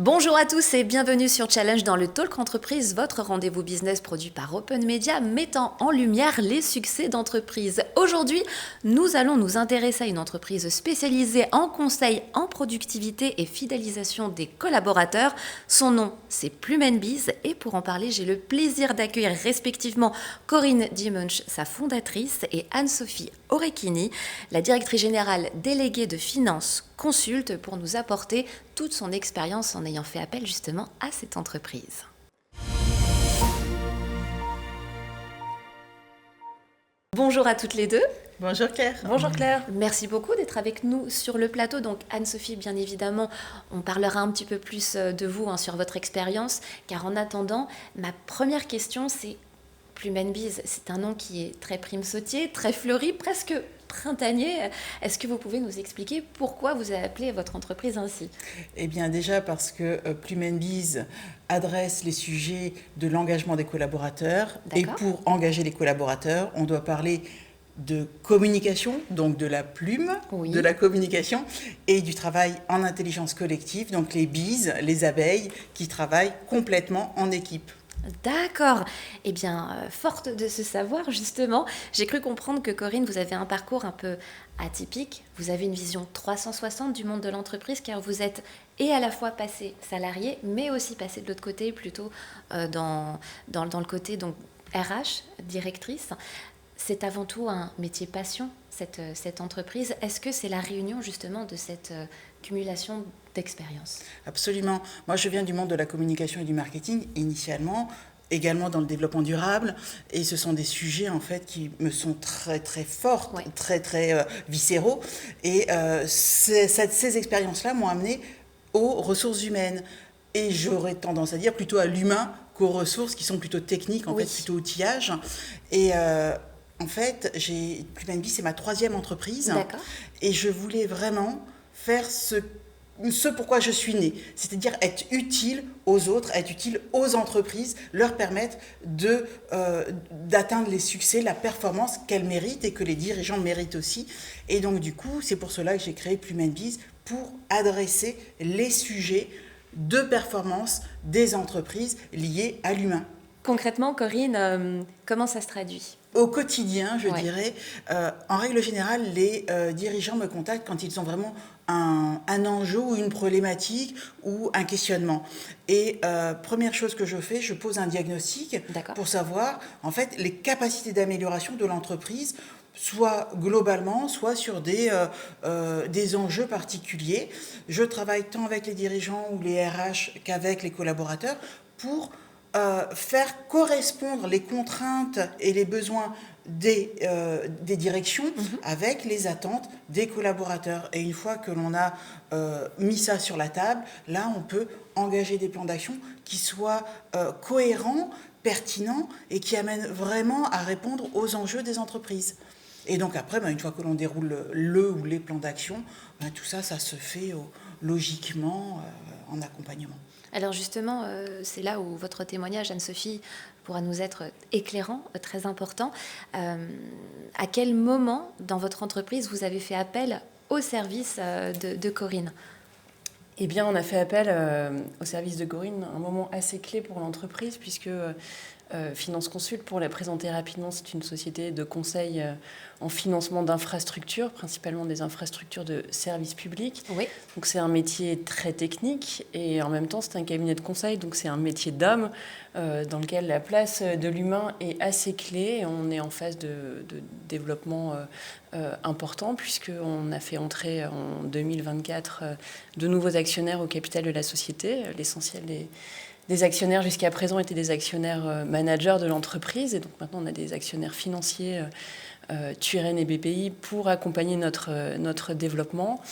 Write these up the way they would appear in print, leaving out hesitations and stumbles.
Bonjour à tous et bienvenue sur Challenge dans le Talk Entreprise, votre rendez-vous business produit par Open Media, mettant en lumière les succès d'entreprises. Aujourd'hui, nous allons nous intéresser à une entreprise spécialisée en conseil en productivité et fidélisation des collaborateurs. Son nom, c'est Plume & Biz, et pour en parler, j'ai le plaisir d'accueillir respectivement Corinne Dimunch, sa fondatrice, et Anne-Sophie Orecchini, la directrice générale déléguée de Finance Consulte, pour nous apporter toute son expérience en ayant fait appel justement à cette entreprise. Bonjour à toutes les deux. Bonjour Claire. Bonjour Claire. Merci beaucoup d'être avec nous sur le plateau. Donc Anne-Sophie, bien évidemment, on parlera un petit peu plus de vous sur votre expérience, car en attendant, ma première question, c'est Plume & Biz, c'est un nom qui est très prime-sautier, très fleuri, presque printanier. Est-ce que vous pouvez nous expliquer pourquoi vous avez appelé votre entreprise ainsi ? Eh bien déjà parce que Plume & Biz adresse les sujets de l'engagement des collaborateurs. D'accord. Et pour engager les collaborateurs, on doit parler de communication, donc de la plume, Oui. de la communication, et du travail en intelligence collective, donc les bises, les abeilles qui travaillent complètement en équipe. D'accord. Eh bien, forte de ce savoir, justement, j'ai cru comprendre que Corinne, vous avez un parcours un peu atypique. Vous avez une vision 360 du monde de l'entreprise, car vous êtes et à la fois passé salarié, mais aussi passé de l'autre côté, plutôt dans le côté donc RH, directrice. C'est avant tout un métier passion, cette entreprise. Est-ce que c'est la réunion justement de cette cumulation d'expérience ? Absolument. Moi, je viens du monde de la communication et du marketing initialement, également dans le développement durable, et ce sont des sujets en fait qui me sont très très forts, Ouais. très viscéraux, et ces expériences-là m'ont amené aux ressources humaines, et j'aurais tendance à dire plutôt à l'humain qu'aux ressources qui sont plutôt techniques, en Oui. fait plutôt outillage. Et en fait, Plume & Biz, c'est ma 3e entreprise. D'accord. Et je voulais vraiment faire ce pourquoi je suis née, c'est-à-dire être utile aux autres, être utile aux entreprises, leur permettre d'atteindre les succès, la performance qu'elles méritent et que les dirigeants méritent aussi. Et donc du coup, c'est pour cela que j'ai créé Plume & Biz, pour adresser les sujets de performance des entreprises liés à l'humain. Concrètement, Corinne, comment ça se traduit ? Au quotidien, je Ouais. dirais, en règle générale, les dirigeants me contactent quand ils ont vraiment un enjeu ou une problématique ou un questionnement. Et première chose que je fais, je pose un diagnostic. D'accord. Pour savoir, en fait, les capacités d'amélioration de l'entreprise, soit globalement, soit sur des enjeux particuliers. Je travaille tant avec les dirigeants ou les RH qu'avec les collaborateurs pour faire correspondre les contraintes et les besoins des directions avec les attentes des collaborateurs. Et une fois que l'on a mis ça sur la table, là, on peut engager des plans d'action qui soient cohérents, pertinents et qui amènent vraiment à répondre aux enjeux des entreprises. Et donc après, une fois que l'on déroule le ou les plans d'action, tout ça, ça se fait logiquement en accompagnement. Alors justement, c'est là où votre témoignage, Anne-Sophie, pourra nous être éclairant, très important. À quel moment dans votre entreprise vous avez fait appel au service de Corinne ? Eh bien, on a fait appel au service de Corinne à un moment assez clé pour l'entreprise, puisque Finance Consulte, pour la présenter rapidement, c'est une société de conseil en financement d'infrastructures, principalement des infrastructures de services publics. Oui. Donc c'est un métier très technique et en même temps c'est un cabinet de conseil, donc c'est un métier d'homme dans lequel la place de l'humain est assez clé. Et on est en phase de développement important, puisqu'on a fait entrer en 2024 de nouveaux actionnaires au capital de la société. L'essentiel des actionnaires jusqu'à présent étaient des actionnaires managers de l'entreprise, et donc maintenant on a des actionnaires financiers, Turen et BPI, pour accompagner notre développement.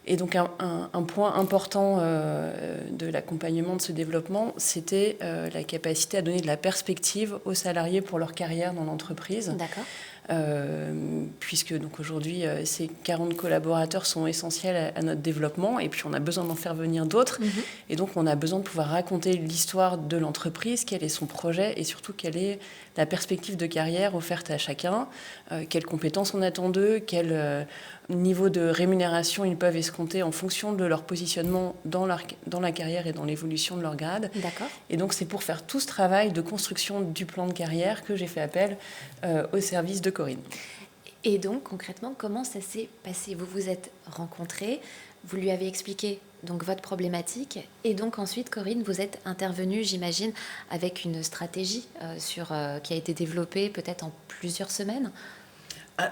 Et donc un point important de l'accompagnement de ce développement, c'était la capacité à donner de la perspective aux salariés pour leur carrière dans l'entreprise. D'accord. Puisque donc aujourd'hui, ces 40 collaborateurs sont essentiels à notre développement, et puis on a besoin d'en faire venir d'autres. Et donc on a besoin de pouvoir raconter l'histoire de l'entreprise, quel est son projet, et surtout quelle est la perspective de carrière offerte à chacun, quelles compétences on attend d'eux, quelles niveau de rémunération ils peuvent escompter en fonction de leur positionnement dans la carrière et dans l'évolution de leur grade. D'accord. Et donc c'est pour faire tout ce travail de construction du plan de carrière que j'ai fait appel au service de Corinne. Et donc concrètement, comment ça s'est passé? Vous vous êtes rencontrés, vous lui avez expliqué donc votre problématique, et donc ensuite, Corinne, vous êtes intervenue, j'imagine, avec une stratégie qui a été développée peut-être en plusieurs semaines.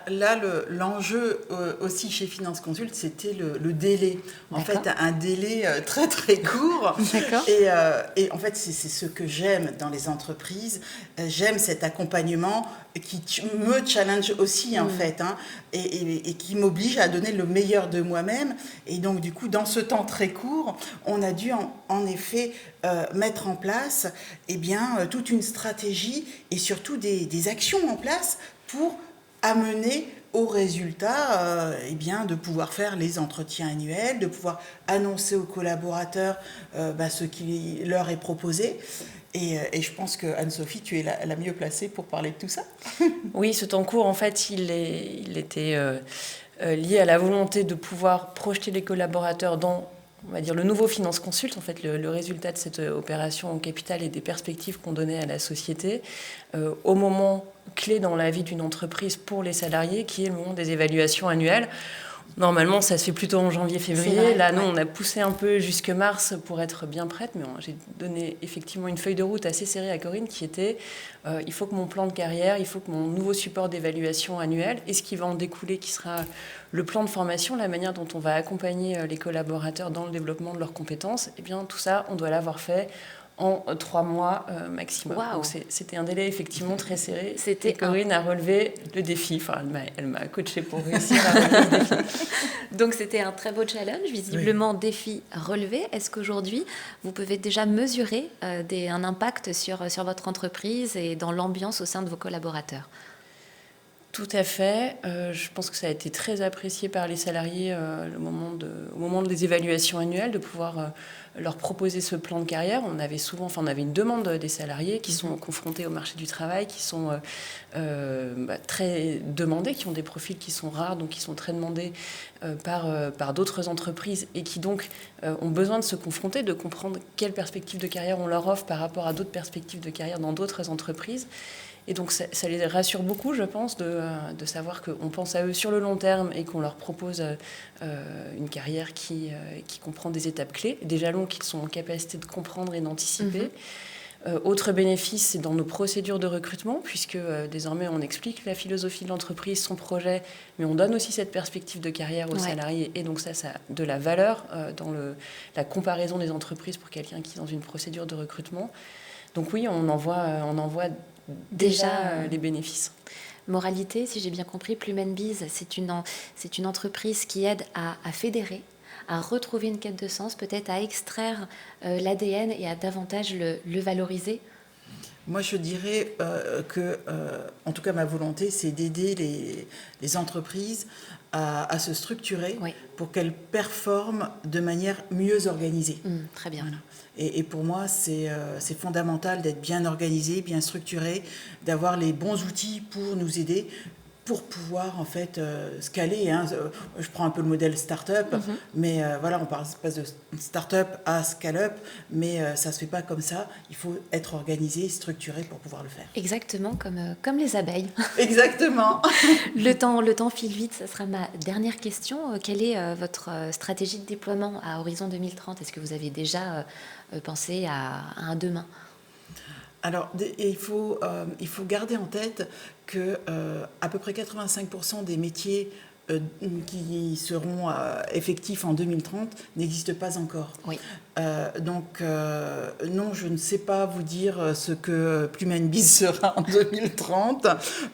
Là, l'enjeu aussi chez Finance Consult, c'était le délai. En fait, un délai très très court. D'accord. Et en fait, c'est ce que j'aime dans les entreprises. J'aime cet accompagnement qui me challenge aussi, en fait, hein, et qui m'oblige à donner le meilleur de moi-même. Et donc, du coup, dans ce temps très court, on a dû en effet mettre en place toute une stratégie et surtout des actions en place pour amener au résultat de pouvoir faire les entretiens annuels, de pouvoir annoncer aux collaborateurs ce qui leur est proposé. Et je pense que Anne-Sophie, tu es la mieux placée pour parler de tout ça. Oui, ce temps court, en fait, il était lié à la volonté de pouvoir projeter les collaborateurs dans, on va dire, le nouveau Finance Consult, en fait, le résultat de cette opération en capital et des perspectives qu'on donnait à la société, au moment clé dans la vie d'une entreprise pour les salariés, qui est le moment des évaluations annuelles. Normalement, ça se fait plutôt en janvier-février. Là, nous, on a poussé un peu jusque mars pour être bien prête, mais j'ai donné effectivement une feuille de route assez serrée à Corinne qui était il faut que mon plan de carrière, il faut que mon nouveau support d'évaluation annuelle et ce qui va en découler, qui sera le plan de formation, la manière dont on va accompagner les collaborateurs dans le développement de leurs compétences, eh bien, tout ça, on doit l'avoir fait en 3 mois maximum. Wow. Donc c'était un délai effectivement très serré. C'était et Corinne a relevé le défi. Enfin, elle m'a coachée pour réussir à relever le défi. Donc c'était un très beau challenge, visiblement défi relevé. Est-ce qu'aujourd'hui, vous pouvez déjà mesurer un impact sur votre entreprise et dans l'ambiance au sein de vos collaborateurs? Tout à fait. Je pense que ça a été très apprécié par les salariés au moment des évaluations annuelles, de pouvoir leur proposer ce plan de carrière. On avait une demande des salariés qui sont confrontés au marché du travail, qui sont très demandés, qui ont des profils qui sont rares, donc qui sont très demandés par d'autres entreprises et qui donc ont besoin de se confronter, de comprendre quelles perspectives de carrière on leur offre par rapport à d'autres perspectives de carrière dans d'autres entreprises. Et donc ça les rassure beaucoup, je pense, de savoir qu'on pense à eux sur le long terme et qu'on leur propose une carrière qui comprend des étapes clés, des jalons qu'ils sont en capacité de comprendre et d'anticiper. Autre bénéfice, c'est dans nos procédures de recrutement, puisque désormais on explique la philosophie de l'entreprise, son projet, mais on donne aussi cette perspective de carrière aux salariés. Et donc ça a de la valeur dans la comparaison des entreprises pour quelqu'un qui est dans une procédure de recrutement. Donc oui, on en voit déjà les bénéfices. Moralité, si j'ai bien compris, Plumenbiz, c'est une entreprise qui aide à fédérer, à retrouver une quête de sens, peut-être à extraire l'ADN et à davantage le valoriser. Moi, je dirais en tout cas, ma volonté, c'est d'aider les entreprises à se structurer pour qu'elles performent de manière mieux organisée. Très bien. Voilà. Et pour moi, c'est fondamental d'être bien organisé, bien structuré, d'avoir les bons outils pour nous aider, pour pouvoir en fait scaler. Je prends un peu le modèle start-up, mais on passe de start-up à scale-up, mais ça ne se fait pas comme ça. Il faut être organisé, structuré pour pouvoir le faire. Exactement, comme les abeilles. Exactement. Le temps file vite, ça sera ma dernière question. Quelle est votre stratégie de déploiement à horizon 2030 ? Est-ce que vous avez déjà pensé à un demain ? Alors, il faut garder en tête que à peu près 85% des métiers qui seront effectifs en 2030 n'existent pas encore. Oui. Donc, non, je ne sais pas vous dire ce que Plumenbiz sera en 2030.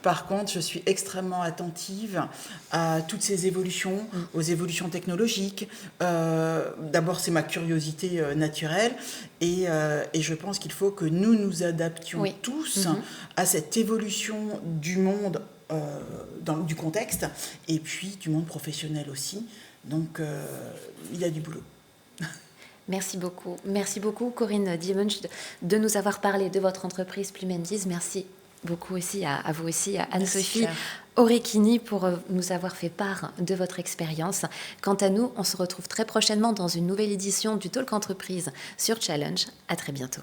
Par contre, je suis extrêmement attentive à toutes ces évolutions, aux évolutions technologiques. D'abord, c'est ma curiosité naturelle. Et je pense qu'il faut que nous nous adaptions tous à cette évolution du monde, du contexte, et puis du monde professionnel aussi. Donc, il y a du boulot. Merci beaucoup. Merci beaucoup, Corinne Diemünsch, de nous avoir parlé de votre entreprise Plumenbiz. Merci beaucoup aussi à vous aussi, à Anne-Sophie Claire. Orecchini, pour nous avoir fait part de votre expérience. Quant à nous, on se retrouve très prochainement dans une nouvelle édition du Talk Entreprise sur Challenge. À très bientôt.